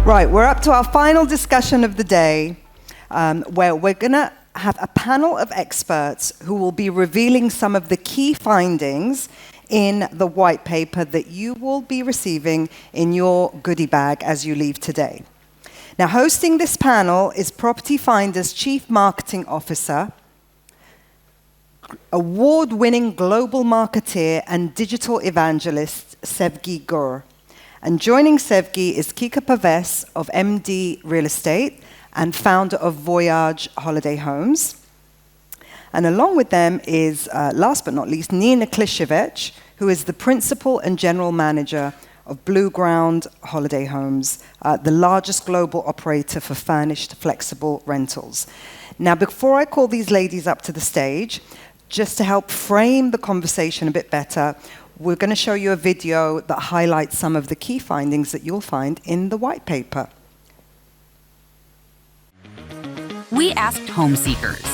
Right, we're up to our final discussion of the day, where we're going to have a panel of experts who will be revealing some of the key findings in the white paper that you will be receiving in your goodie bag as you leave today. Now, hosting this panel is Property Finder's Chief Marketing Officer, award-winning global marketeer and digital evangelist, Sevgi Gur. And joining Sevgi is Kika Pavese of MD Real Estate and founder of Voyage Holiday Homes. And along with them is, last but not least, Nina Klishevich, who is the principal and general manager of Blueground Holiday Homes, the largest global operator for furnished flexible rentals. Now, before I call these ladies up to the stage, just to help frame the conversation a bit better, we're going to show you a video that highlights some of the key findings that you'll find in the white paper. We asked home seekers,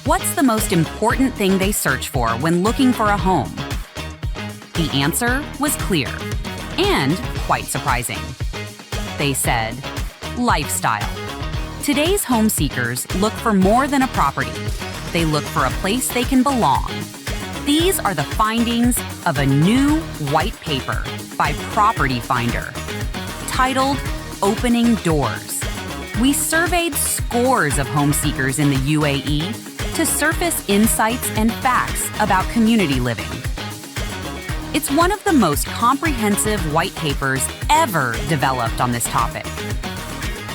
what's the most important thing they search for when looking for a home? The answer was clear and quite surprising. They said, lifestyle. Today's home seekers look for more than a property. They look for a place they can belong. These are the findings of a new white paper by Property Finder, titled Opening Doors. We surveyed scores of home seekers in the UAE to surface insights and facts about community living. It's one of the most comprehensive white papers ever developed on this topic.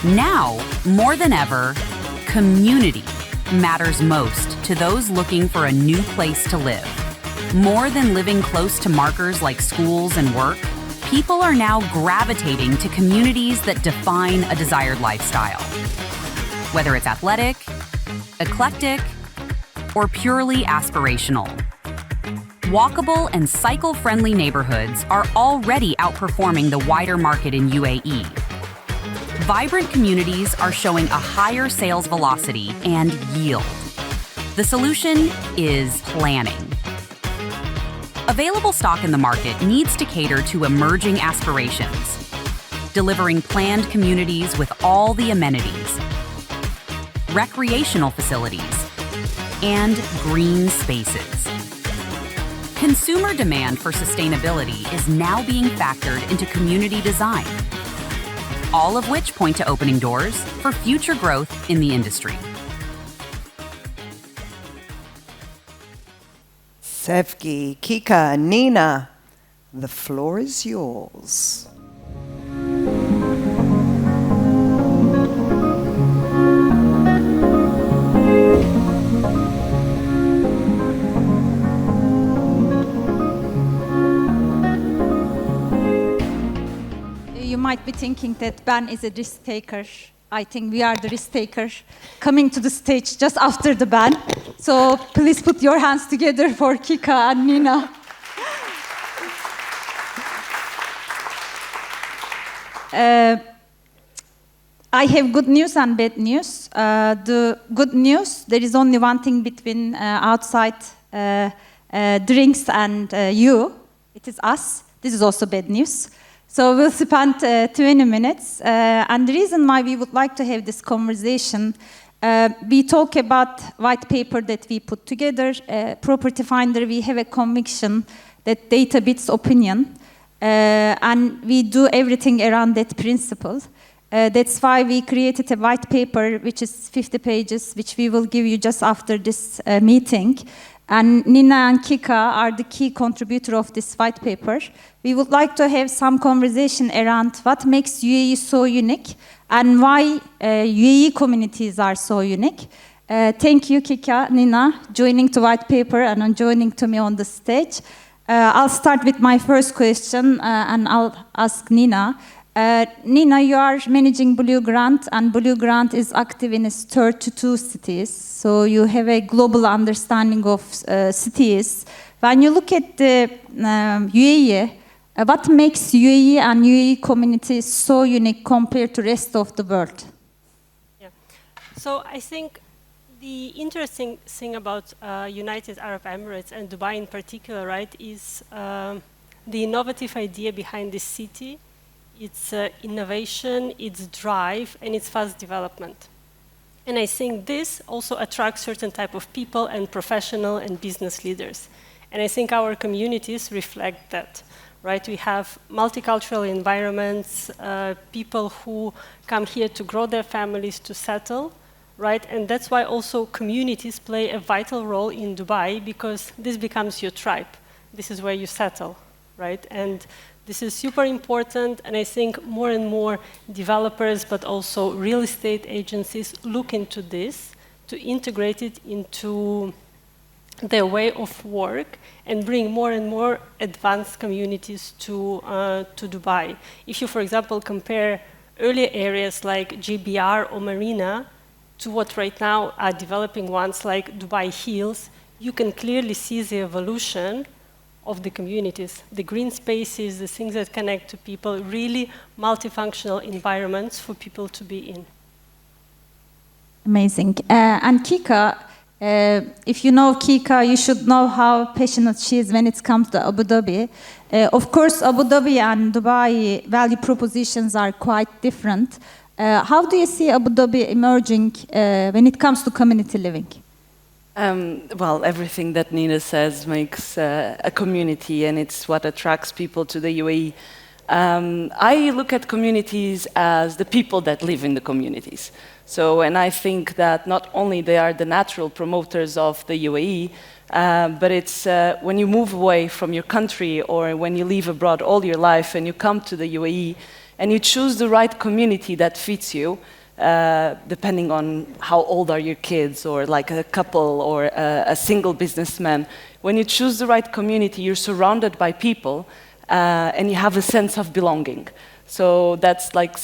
Now, more than ever, community matters most to those looking for a new place to live. More than living close to markers like schools and work, people are now gravitating to communities that define a desired lifestyle. Whether it's athletic, eclectic, or purely aspirational. Walkable and cycle-friendly neighborhoods are already outperforming the wider market in UAE. Vibrant communities are showing a higher sales velocity and yield. The solution is planning. Available stock in the market needs to cater to emerging aspirations, delivering planned communities with all the amenities, recreational facilities, and green spaces. Consumer demand for sustainability is now being factored into community design, all of which point to opening doors for future growth in the industry. Sevgi, Kika, Nina, the floor is yours. You might be thinking that Ben is a risk taker. I think we are the risk takers coming to the stage just after the band. So please put your hands together for Kika and Nina. I have good news and bad news. The good news, there is only one thing between outside drinks and you. It is us. This is also bad news. So we'll spend 20 minutes. And the reason why we would like to have this conversation, we talk about white paper that we put together. Property Finder, we have a conviction that data beats opinion. And we do everything around that principle. That's why we created a white paper, which is 50 pages, which we will give you just after this meeting. And Nina and Kika are the key contributor of this white paper. We would like to have some conversation around what makes UAE so unique and why UAE communities are so unique. Thank you, Kika, Nina, joining to white paper and joining to me on the stage. I'll start with my first question and I'll ask Nina. Nina, you are managing Blueground, and Blueground is active in 32 cities. So you have a global understanding of cities. When you look at the UAE, what makes UAE and UAE communities so unique compared to the rest of the world? Yeah. So I think the interesting thing about United Arab Emirates and Dubai in particular, right, is the innovative idea behind this city its innovation, its drive, and its fast development. And I think this also attracts certain type of people and professional and business leaders. And I think our communities reflect that, right? We have multicultural environments, people who come here to grow their families, to settle, right? And that's why also communities play a vital role in Dubai, because this becomes your tribe. This is where you settle, right? And this is super important, and I think more and more developers, but also real estate agencies look into this to integrate it into their way of work and bring more and more advanced communities to Dubai. If you, for example, compare earlier areas like JBR or Marina to what right now are developing ones like Dubai Hills, you can clearly see the evolution of the communities, the green spaces, the things that connect to people, really multifunctional environments for people to be in. Amazing. And Kika, if you know Kika, you should know how passionate she is when it comes to Abu Dhabi. Of course, Abu Dhabi and Dubai value propositions are quite different. How do you see Abu Dhabi emerging when it comes to community living? Well, everything that Nina says makes a community, and it's what attracts people to the UAE. I look at communities as the people that live in the communities. So, and I think that not only they are the natural promoters of the UAE, but it's when you move away from your country or when you live abroad all your life and you come to the UAE and you choose the right community that fits you, depending on how old are your kids, or like a couple or a single businessman. When you choose the right community, you're surrounded by people and you have a sense of belonging. So that's like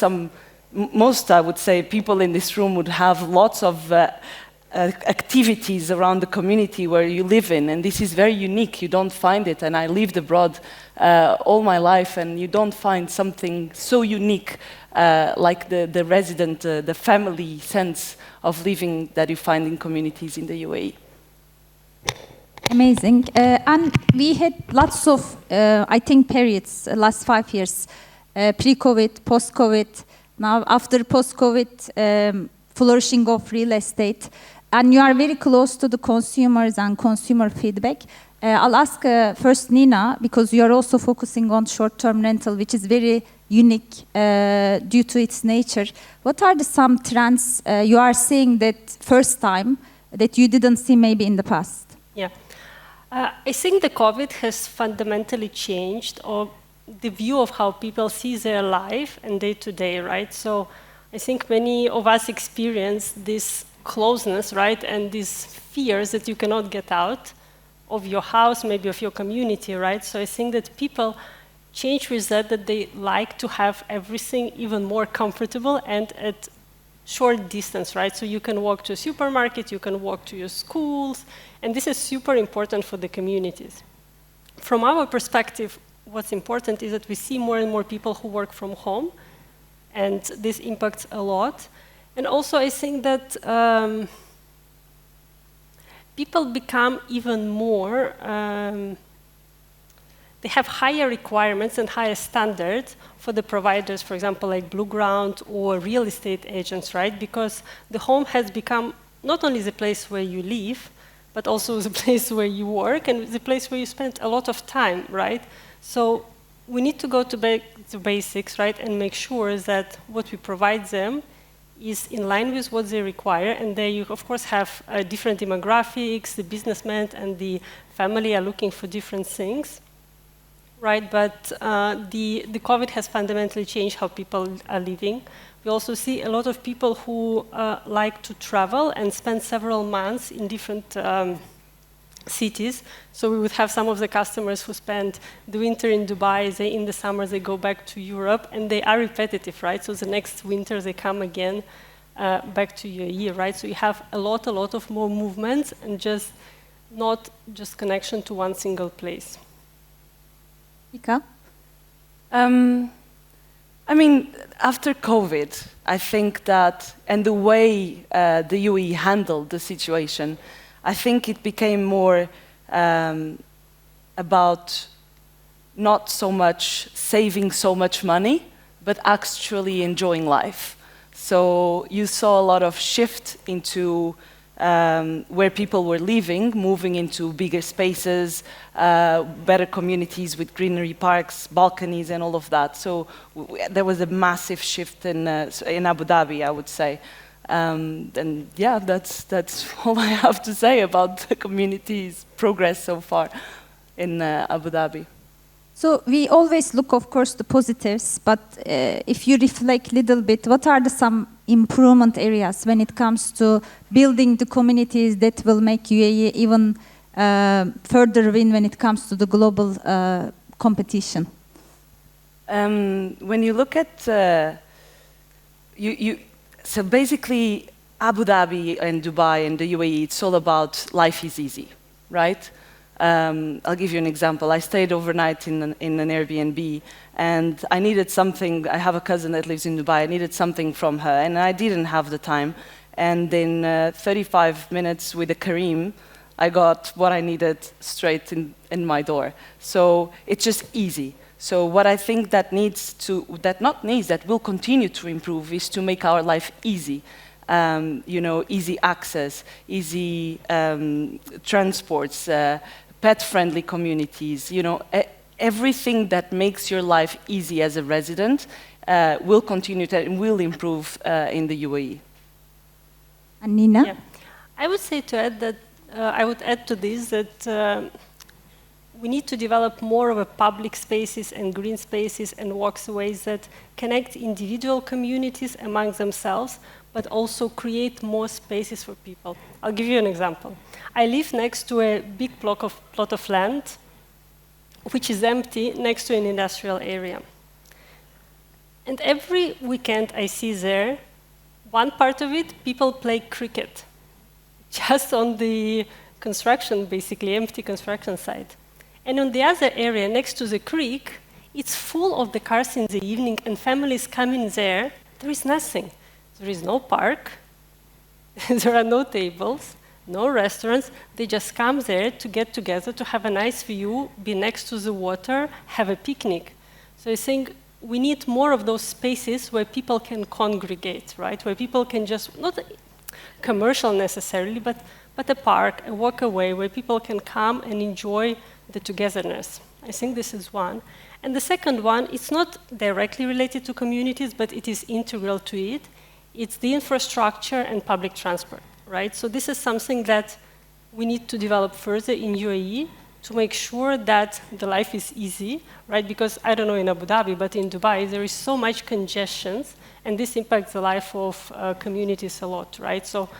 most, I would say, people in this room would have lots of activities around the community where you live in, and this is very unique. You don't find it, and I lived abroad all my life, and you don't find something so unique like the resident, the family sense of living that you find in communities in the UAE. Amazing. And we had lots of, I think, periods, last 5 years, pre-COVID, post-COVID, now after post-COVID, flourishing of real estate. And you are very close to the consumers and consumer feedback. I'll ask first Nina, because you are also focusing on short-term rental, which is very unique due to its nature. What are some trends you are seeing that first time that you didn't see maybe in the past? Yeah. I think the COVID has fundamentally changed the view of how people see their life and day-to-day, right? So I think many of us experience this closeness, right, and these fears that you cannot get out of your house, maybe of your community, right? So I think that people change with that they like to have everything even more comfortable and at short distance, right? So you can walk to a supermarket, you can walk to your schools, and this is super important for the communities. From our perspective, what's important is that we see more and more people who work from home, and this impacts a lot. And also I think that people become even more, they have higher requirements and higher standards for the providers, for example, like Blueground or real estate agents, right? Because the home has become not only the place where you live, but also the place where you work and the place where you spend a lot of time, right? So we need to go to the basics, right, and make sure that what we provide them is in line with what they require. And there you, of course, have different demographics. The businessman and the family are looking for different things, right? But the COVID has fundamentally changed how people are living. We also see a lot of people who like to travel and spend several months in different cities. So we would have some of the customers who spend the winter in Dubai, in the summer they go back to Europe, and they are repetitive, right? So the next winter they come again back to UAE, right? So you have a lot of more movements and not just connection to one single place. Kika? I mean, after COVID, I think that, and the way the UAE handled the situation, I think it became more about not so much saving so much money, but actually enjoying life. So you saw a lot of shift into where people were living, moving into bigger spaces, better communities with greenery parks, balconies, and all of that. So there was a massive shift in Abu Dhabi, I would say. And yeah, that's all I have to say about the community's progress so far in Abu Dhabi. So we always look, of course, the positives, but if you reflect a little bit, what are some improvement areas when it comes to building the communities that will make UAE even further win when it comes to the global competition? When you look at, so basically Abu Dhabi and Dubai and the UAE, it's all about life is easy, right? I'll give you an example. I stayed overnight in an Airbnb, and I needed something. I have a cousin that lives in Dubai. I needed something from her, and I didn't have the time. And in 35 minutes with a Kareem, I got what I needed straight in my door. So it's just easy. So what I think that will continue to improve is to make our life easy. Easy access, easy transports, pet-friendly communities, everything that makes your life easy as a resident will continue to and will improve in the UAE. And Nina? Yeah. I would say to add that, I would add to this that we need to develop more of a public spaces and green spaces and walkways that connect individual communities among themselves, but also create more spaces for people. I'll give you an example. I live next to a big plot of land, which is empty, next to an industrial area. And every weekend I see there, one part of it, people play cricket, just on the construction, basically, empty construction site. And on the other area, next to the creek, it's full of the cars in the evening, and families come in there. There is nothing. There is no park, there are no tables, no restaurants. They just come there to get together, to have a nice view, be next to the water, have a picnic. So I think we need more of those spaces where people can congregate, right? Where people can just, not commercial necessarily, but a park, a walkaway, where people can come and enjoy the togetherness. I think this is one. And the second one, it's not directly related to communities, but it is integral to it. It's the infrastructure and public transport, right? So this is something that we need to develop further in UAE to make sure that the life is easy, right? Because I don't know in Abu Dhabi, but in Dubai, there is so much congestion, and this impacts the life of communities a lot, right? So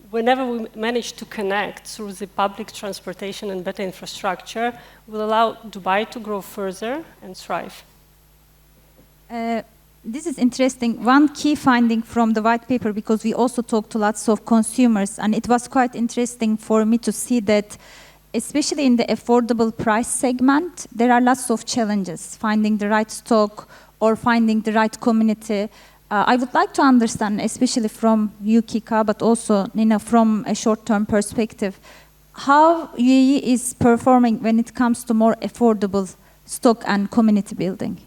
whenever we manage to connect through the public transportation and better infrastructure, will allow Dubai to grow further and thrive. This is interesting. One key finding from the white paper, because we also talked to lots of consumers, and it was quite interesting for me to see that, especially in the affordable price segment, there are lots of challenges, finding the right stock or finding the right community. I would like to understand, especially from you, Kika, but also Nina, from a short-term perspective, how UAE is performing when it comes to more affordable stock and community building.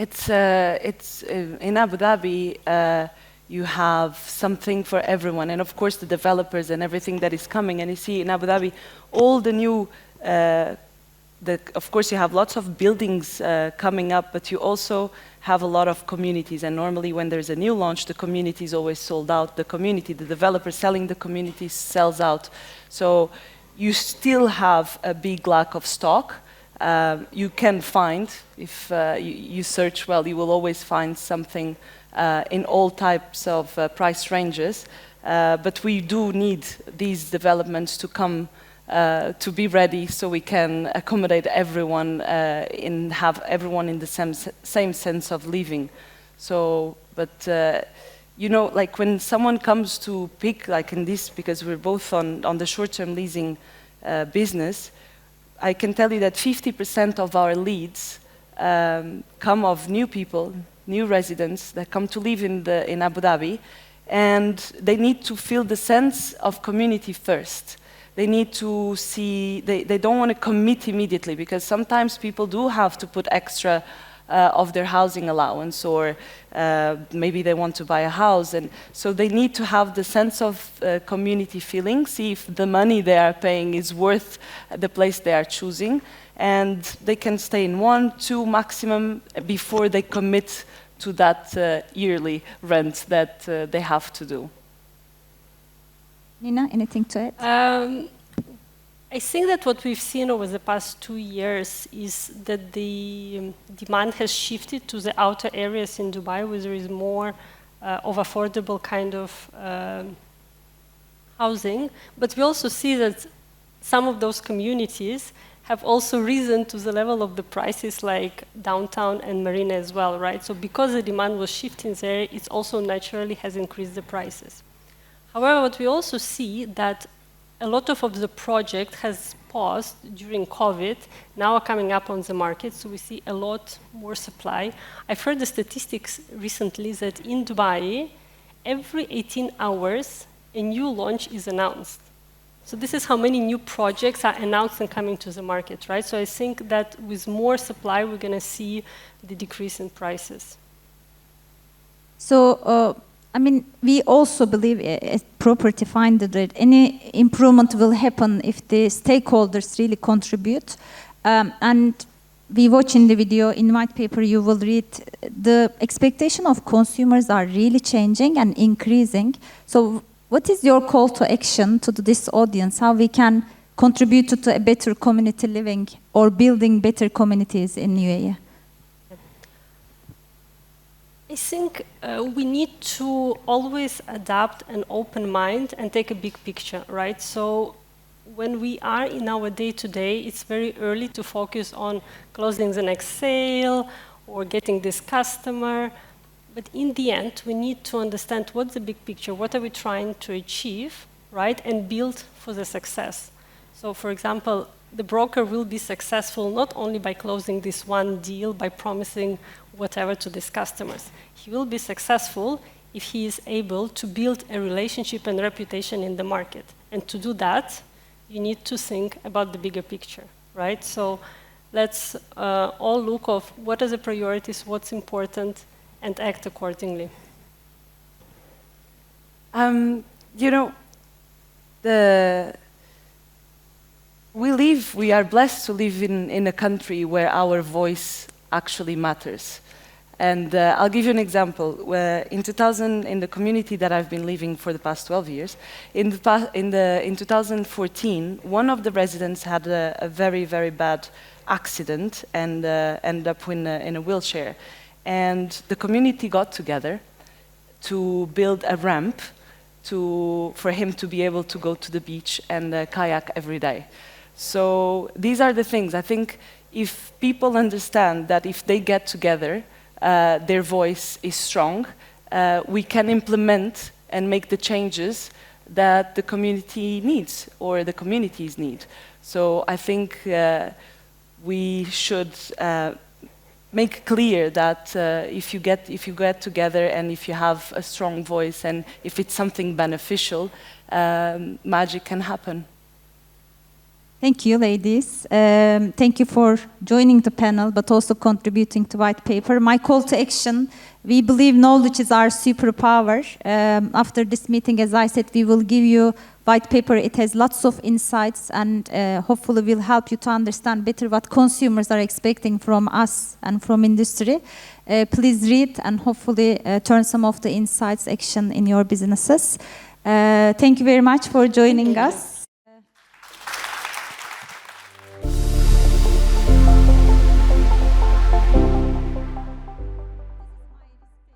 It's in Abu Dhabi, you have something for everyone, and of course the developers and everything that is coming. And you see in Abu Dhabi, all the new, of course you have lots of buildings coming up, but you also have a lot of communities. And normally when there's a new launch, the community is always sold out. The developer selling the community sells out. So you still have a big lack of stock. You can find, if you search well, you will always find something in all types of price ranges. But we do need these developments to come to be ready so we can accommodate everyone and have everyone in the same sense of living. So, but like when someone comes to pick, like in this, because we're both on the short-term leasing business, I can tell you that 50% of our leads come of new people, new residents that come to live in Abu Dhabi, and they need to feel the sense of community first. They need to see, they don't want to commit immediately, because sometimes people do have to put extra of their housing allowance, or maybe they want to buy a house. And so they need to have the sense of community feeling, see if the money they are paying is worth the place they are choosing, and they can stay in 1, 2 maximum before they commit to that yearly rent that they have to do. Nina, anything to add? I think that what we've seen over the past 2 years is that the demand has shifted to the outer areas in Dubai, where there is more of affordable kind of housing. But we also see that some of those communities have also risen to the level of the prices like downtown and Marina as well, right? So because the demand was shifting there, it also naturally has increased the prices. However, what we also see that a lot of the project has paused during COVID, now are coming up on the market, so we see a lot more supply. I've heard the statistics recently that in Dubai, every 18 hours, a new launch is announced. So this is how many new projects are announced and coming to the market, right? So I think that with more supply, we're going to see the decrease in prices. So, I mean, we also believe as property finder that any improvement will happen if the stakeholders really contribute. And we watch in the video, in white paper, you will read the expectation of consumers are really changing and increasing. So what is your call to action to this audience? How we can contribute to a better community living or building better communities in UAE? I think we need to always adapt an open mind and take a big picture, right? So when we are in our day-to-day, it's very early to focus on closing the next sale or getting this customer. But in the end, we need to understand what's the big picture, what are we trying to achieve, right? And build for the success. So for example, the broker will be successful not only by closing this one deal, by promising whatever to these customers. He will be successful if he is able to build a relationship and reputation in the market. And to do that, you need to think about the bigger picture, right? So let's all look of what are the priorities, what's important, and act accordingly. You know, we are blessed to live in a country where our voice actually matters. And I'll give you an example. In the community that I've been living for the past 12 years, in 2014, one of the residents had a very, very bad accident and ended up in a wheelchair. And the community got together to build a ramp for him to be able to go to the beach and kayak every day. So these are the things. I think if people understand that if they get together, their voice is strong, we can implement and make the changes that the community needs or the communities need. So I think we should make clear that if you get together and if you have a strong voice and if it's something beneficial, magic can happen. Thank you, ladies. Thank you for joining the panel, but also contributing to white paper. My call to action, we believe knowledge is our superpower. After this meeting, as I said, we will give you white paper. It has lots of insights and hopefully will help you to understand better what consumers are expecting from us and from industry. Please read and hopefully turn some of the insights action in your businesses. Thank you very much for joining us.